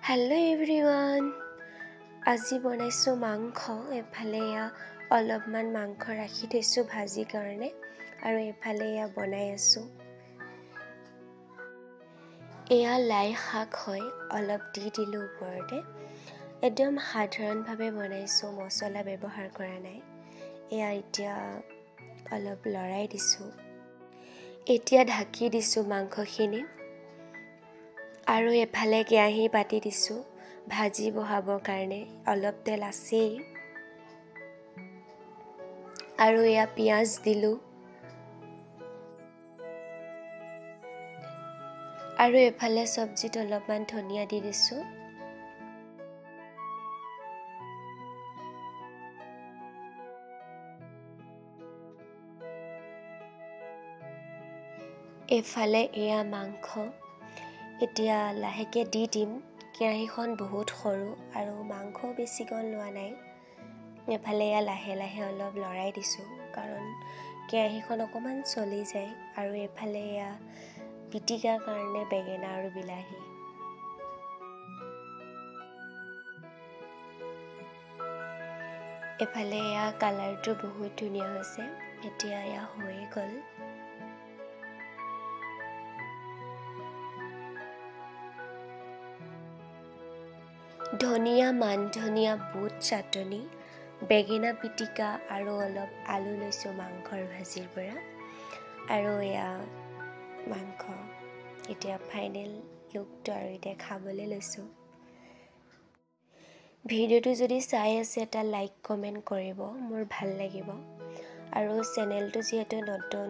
Hello everyone. আজি বনাইছো মাংস এফালে অলপমান মাংস ৰাখি থৈছো ভাজি কাৰণে আৰু এফালে বনাই আছো এয়া লাই শাক হয় অলপ দি দিলো ওপৰতে একদম সাধাৰণভাৱে বনাইছো মছলা ব্যৱহাৰ কৰা নাই এয়া এতিয়া অলপ লৰাই দিছো এতিয়া ঢাকি দিছো মাংসখিনি আৰু এফালে কেৰাহী পাতি দিছো ভাজি বহাবৰ কাৰণে অলপ তেল আছেই আৰু এয়া পিয়াজ দিলো আৰু এফালে সবজিত অলপমান ধনিয়া দি দিছো এফালে এয়া মাংস এতিয়া লাহেকে দি দিম কেৰাহীখন বহুত সৰু আৰু মাংস বেছি গল লোৱা নাই এফালে লাহে লাহে অলপ লৰাই দিছো কাৰণ কেৰাহীখন অকমান চলি যায় আৰু এফালে পিটিকাৰ কাৰণে বেঙেনা আৰু বিলাহী এফালে কালাৰটো বহুত ধুনীয়া হৈছে এতিয়া হৈ গল ধনিয়া মান ধনিয়া বুট চাটনি বেঙেনা পিটিকা আৰু অলপ আলু লৈছো মাংসৰ ভাজিৰ পৰা আৰু মাংস এতিয়া ফাইনেল লুকটো আৰু এতিয়া খাবলৈ লৈছো ভিডিওটো যদি চাই আছে এটা লাইক কমেন্ট কৰিব মোৰ ভাল লাগিব আৰু চেনেলটো যেহেতু নতুন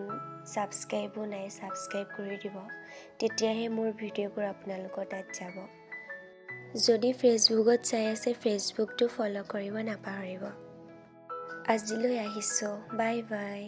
সাবস্ক্ৰাইবো নাই সাবস্ক্ৰাইব কৰি দিব তেতিয়াহে মোৰ ভিডিওবোৰ আপোনালোকৰ তাত যাব যদি ফেসবুকত চাই আছে ফেসবুকটো ফলো কৰিব নাপাহৰিব আজিলৈ আহিছো বাই বাই